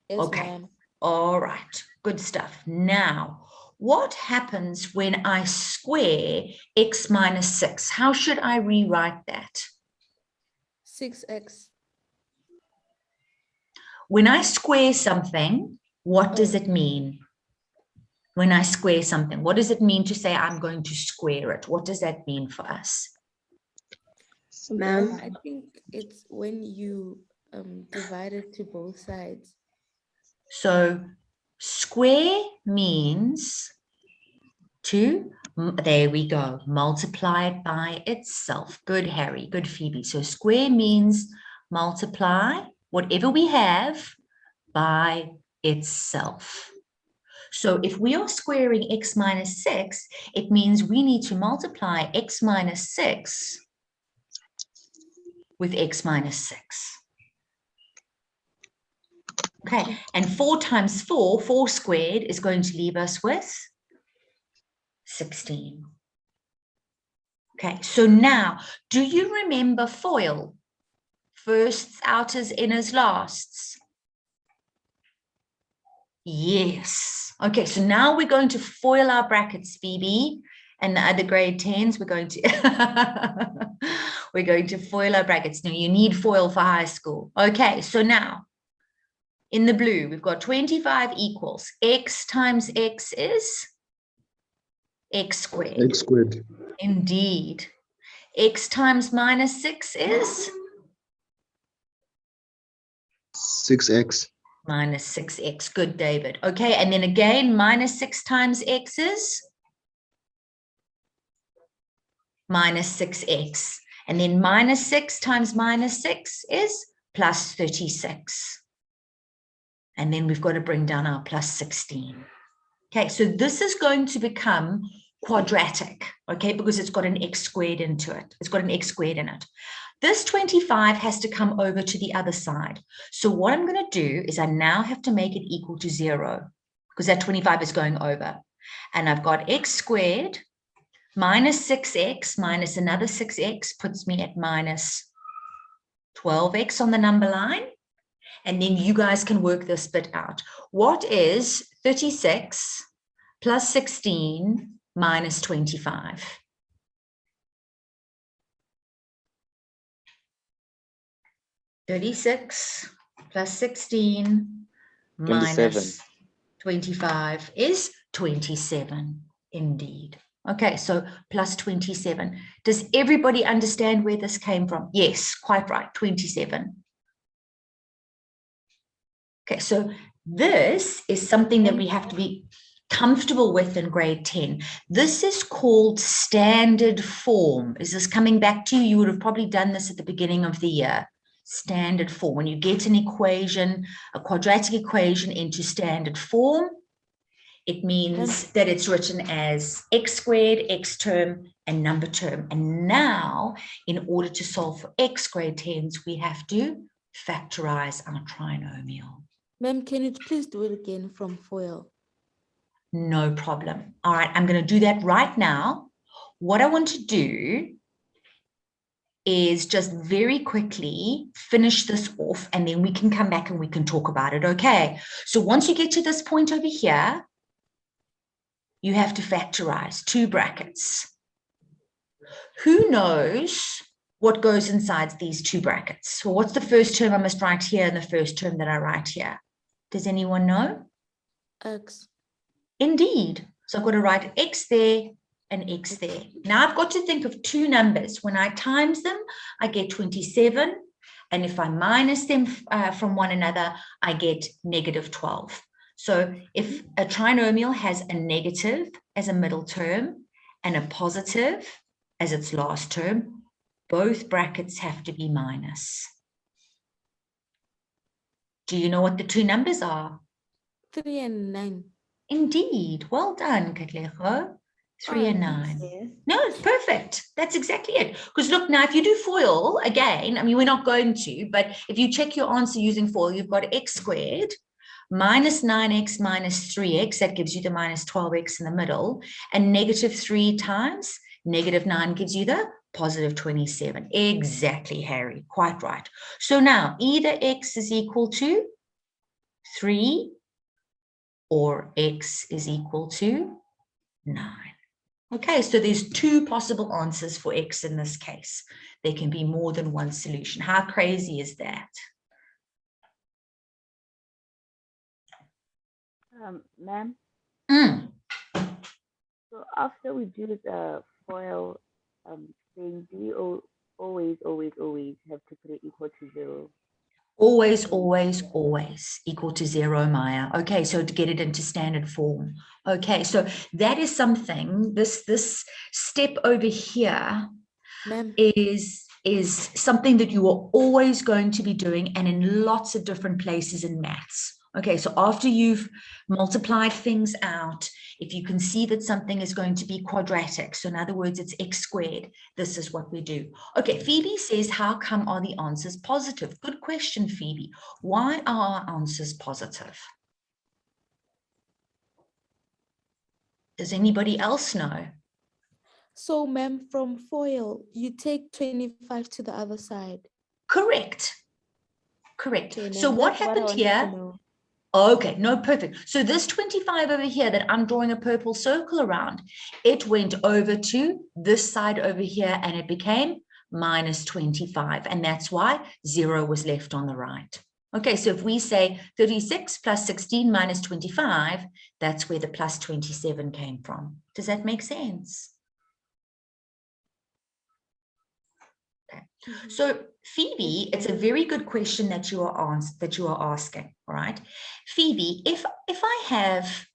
Yes, Okay. ma'am. All right, good stuff. Now, what happens when I square x minus 6? How should I rewrite that? 6x. when I square something, what does it mean? When I square something, what does it mean to say I'm going to square it? What does that mean for us? Ma'am? I think it's when you divide it to both sides. So square means there we go, multiply it by itself. Good, Harry, good, Phoebe. So square means multiply whatever we have by itself. So if we are squaring x minus 6, it means we need to multiply x minus 6 with x minus 6. Okay, and 4 times 4, 4 squared is going to leave us with 16. Okay, so now, do you remember FOIL? Firsts, outers, inners, lasts. Yes. Okay, so now we're going to FOIL our brackets, Phoebe, and the other grade 10s, we're going to FOIL our brackets. Now, you need FOIL for high school. Okay, so now, in the blue, we've got 25 equals x times x is x squared. X squared. Indeed. X times minus 6 is 6x. minus 6x. Good, David. Okay, and then again, minus 6 times x is minus 6x. And then minus 6 times minus 6 is plus 36. And then we've got to bring down our plus 16. Okay, so this is going to become quadratic, okay, because it's got an x squared into it. It's got an x squared in it. This 25 has to come over to the other side. So what I'm going to do is I now have to make it equal to 0 because that 25 is going over. And I've got x squared minus 6x minus another 6x puts me at minus 12x on the number line. And then you guys can work this bit out. What is 36 plus 16 minus 25? (36 plus 16 minus 25 is 27, indeed. Okay, so plus 27. Does everybody understand where this came from? Yes, quite right, 27. Okay, so this is something that we have to be comfortable with in grade 10. This is called standard form. Is this coming back to you? You would have probably done this at the beginning of the year. Standard form. When you get an equation, a quadratic equation into standard form, it means that it's written as x squared, x term, and number term. And now, in order to solve for x grade 10s, we have to factorize our trinomial. Ma'am, can you please do it again from FOIL? No problem. All right, I'm going to do that right now. What I want to do is just very quickly finish this off, and then we can come back and we can talk about it, okay? So once you get to this point over here, you have to factorize 2 brackets. Who knows what goes inside these 2 brackets? So what's the first term I must write here and the first term that I write here? Does anyone know? X. Indeed. So I've got to write x there and x there. Now I've got to think of 2 numbers. When I times them, I get 27. And if I minus them from one another, I get negative 12. So if a trinomial has a negative as a middle term and a positive as its last term, both brackets have to be minus. Do you know what the 2 numbers are? 3 and 9. Indeed. Well done, Katlego. 3 and 9. Yes. No, it's perfect. That's exactly it. Because look, now if you do FOIL again, I mean, we're not going to, but if you check your answer using FOIL, you've got x squared minus 9x minus 3x. That gives you the minus 12x in the middle. And negative 3 times negative 9 gives you the positive 27. Exactly, Harry. Quite right. So now either x is equal to 3 or x is equal to 9. Okay, so there's 2 possible answers for x in this case. There can be more than one solution. How crazy is that? Ma'am, Mm. so after we do the FOIL thing, do we always have to put it equal to 0? Always, So we always, yeah. always equal to 0, Maya. Okay, so to get it into standard form. Okay, so that is something, this step over here Ma'am, is something that you are always going to be doing, and in lots of different places in maths. Okay, so after you've multiplied things out, if you can see that something is going to be quadratic, so in other words, it's x squared, this is what we do. Okay, Phoebe says, how come are the answers positive? Good question, Phoebe. Why are our answers positive? Does anybody else know? so ma'am, from FOIL, you take 25 to the other side. Correct. Correct. Okay, So ma'am, what that's what I happened wanted to here? know. Okay, no, perfect. So this 25 over here that I'm drawing a purple circle around, it went over to this side over here and it became minus 25. And that's why 0 was left on the right. Okay, so if we say 36 plus 16 minus 25, that's where the plus 27 came from. Does that make sense? So Phoebe, it's a very good question that you are asking, all right? Phoebe, if I have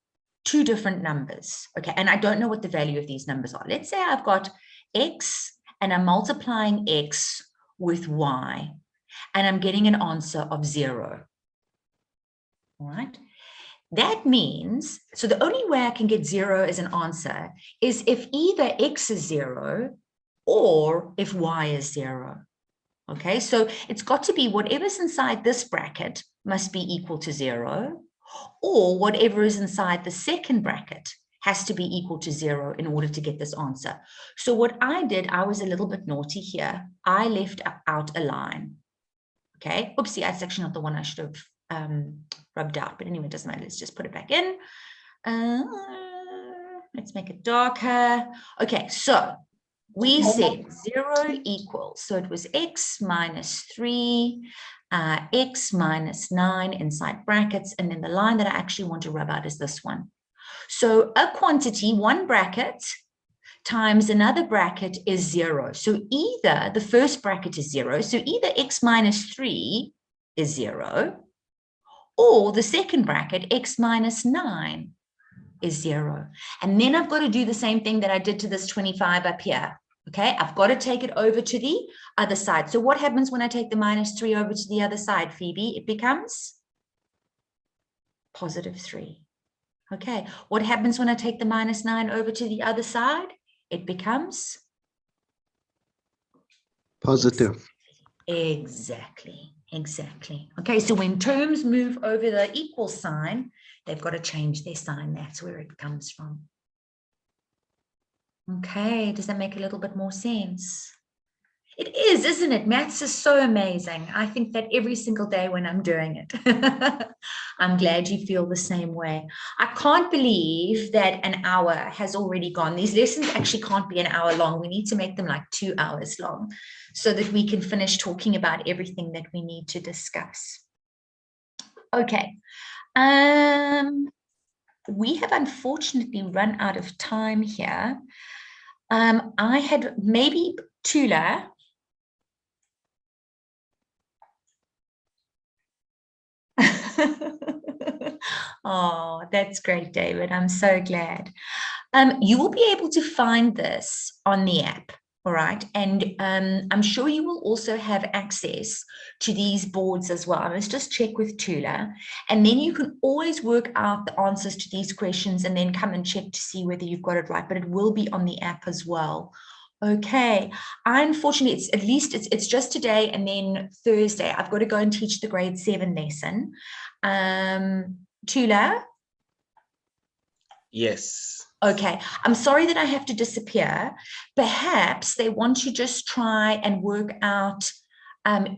two different numbers, okay, and I don't know what the value of these numbers are. Let's say I've got x and I'm multiplying x with y, and I'm getting an answer of 0, all right? That means, so the only way I can get 0 as an answer is if either x is 0 or if y is 0. Okay, so it's got to be whatever's inside this bracket must be equal to 0, or whatever is inside the second bracket has to be equal to 0 in order to get this answer. So what I did, I was a little bit naughty here. I left out a line. Okay, oopsie, that's actually not the one I should have rubbed out, but anyway, it doesn't matter. Let's just put it back in. Let's make it darker. Okay, so we said 0 equals, so it was x minus 3, x minus 9 inside brackets, and then the line that I actually want to rub out is this one. So a quantity, one bracket, times another bracket is 0. So either the first bracket is 0, so either x minus 3 is 0, or the second bracket, x minus 9, is 0. And then I've got to do the same thing that I did to this 25 up here. Okay, I've got to take it over to the other side. So what happens when I take the minus 3 over to the other side, Phoebe? It becomes positive 3. Okay, what happens when I take the minus 9 over to the other side? It becomes Positive. Exactly. Okay, so when terms move over the equal sign, they've got to change their sign. That's where it comes from. Okay, does that make a little bit more sense? It is, isn't it? Maths is so amazing. I think that every single day when I'm doing it. I'm glad you feel the same way. I can't believe that an hour has already gone. These lessons actually can't be an hour long. We need to make them like 2 hours long so that we can finish talking about everything that we need to discuss. Okay. We have unfortunately run out of time here. I had maybe Tula. Oh, that's great, David. I'm so glad. You will be able to find this on the app, all right? And I'm sure you will also have access to these boards as well. Let's just check with Tula. And then you can always work out the answers to these questions and then come and check to see whether you've got it right, but it will be on the app as well. Okay, unfortunately, it's just today and then Thursday. I've got to go and teach the grade 7 lesson. Tula? Yes. Okay, I'm sorry that I have to disappear. Perhaps they want to just try and work out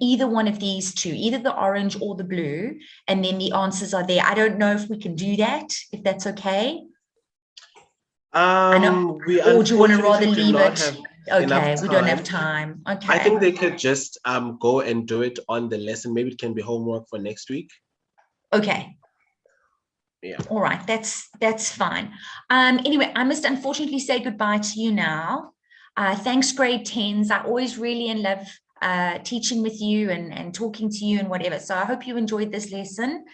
either one of these two, either the orange or the blue, and then the answers are there. I don't know if we can do that, if that's okay. We or do you want to rather unfortunately do leave not it? have Okay, enough we don't have time. time. Okay. I think they could just go and do it on the lesson. Maybe it can be homework for next week. Okay. Yeah. All right, that's fine. Anyway, I must unfortunately say goodbye to you now. Thanks, grade 10s. I always really love teaching with you and talking to you and whatever. So I hope you enjoyed this lesson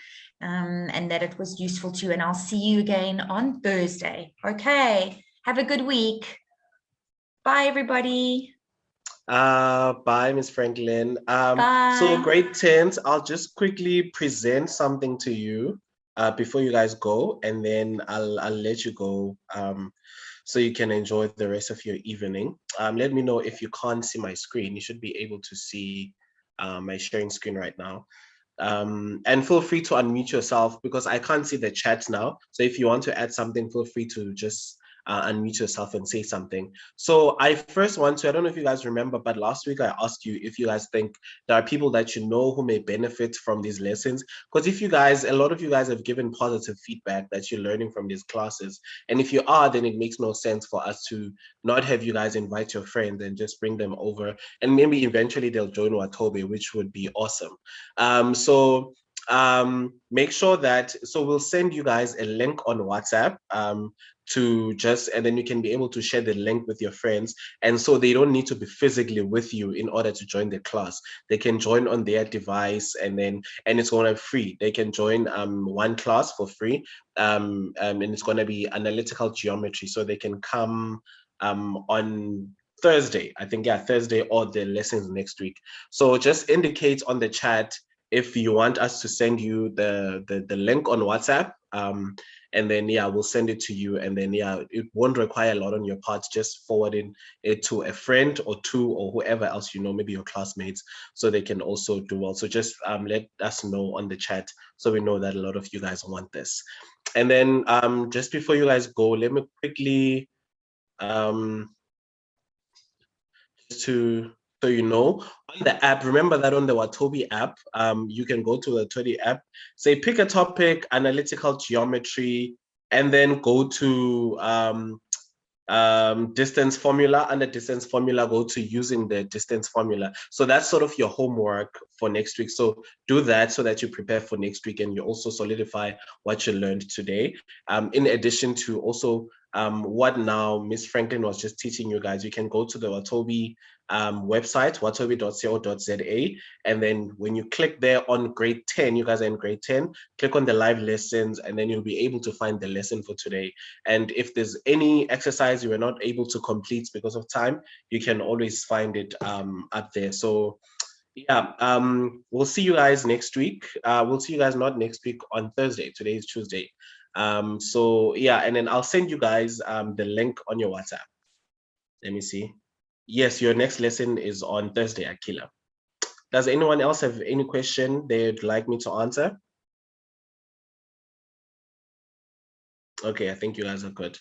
and that it was useful to you. And I'll see you again on Thursday. Okay, have a good week. Bye, everybody. Bye, Miss Franklin. So Bye. grade 10s, I'll just quickly present something to you before you guys go, and then I'll let you go so you can enjoy the rest of your evening. Let me know if you can't see my screen. You should be able to see my sharing screen right now. And feel free to unmute yourself because I can't see the chat now. So if you want to add something, feel free to just unmute yourself and say something. So I first want to, I don't know if you guys remember, but last week I asked you if you guys think there are people that you know who may benefit from these lessons. Because if you guys, a lot of you guys have given positive feedback that you're learning from these classes. And if you are, then it makes no sense for us to not have you guys invite your friends and just bring them over. And maybe eventually they'll join Watobe, which would be awesome. So make sure that, so we'll send you guys a link on WhatsApp to just, and then you can be able to share the link with your friends. And so they don't need to be physically with you in order to join the class. They can join on their device and it's going to be free. They can join one class for free and it's going to be analytical geometry. So they can come on Thursday, I think, yeah, Thursday or the lessons next week. So just indicate on the chat if you want us to send you the link on WhatsApp, and then, yeah, we'll send it to you. And then, yeah, it won't require a lot on your part, just forwarding it to a friend or two or whoever else, you know, maybe your classmates, so they can also do well. So just let us know on the chat so we know that a lot of you guys want this. And then just before you guys go, let me quickly, so you know, on the app, remember that on the Watobi app, you can go to the Watobi app, say pick a topic, analytical geometry, and then go to distance formula. Under distance formula, go to using the distance formula. So that's sort of your homework for next week. So do that so that you prepare for next week and you also solidify what you learned today. In addition to also what now Miss Franklin was just teaching you guys, you can go to the Watobi website, watobi.co.za, and then when you click there on grade 10, you guys are in grade 10, click on the live lessons, and then you'll be able to find the lesson for today. And if there's any exercise you were not able to complete because of time, you can always find it up there. So yeah, we'll see you guys next week. We'll see you guys not next week, on Thursday. Today is Tuesday. So yeah, and then I'll send you guys the link on your WhatsApp. Let me see. Yes, your next lesson is on Thursday, Akila. Does anyone else have any question they'd like me to answer? Okay, I think you guys are good.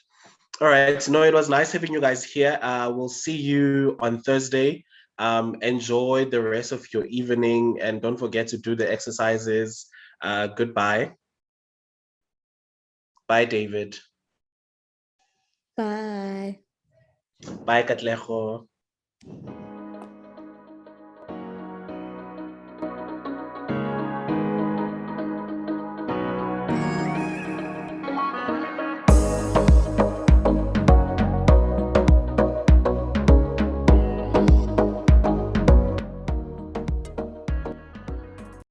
All right, no, it was nice having you guys here. We'll see you on Thursday. Enjoy the rest of your evening and don't forget to do the exercises. Goodbye. Bye, David. Bye. Bye, Katlejo.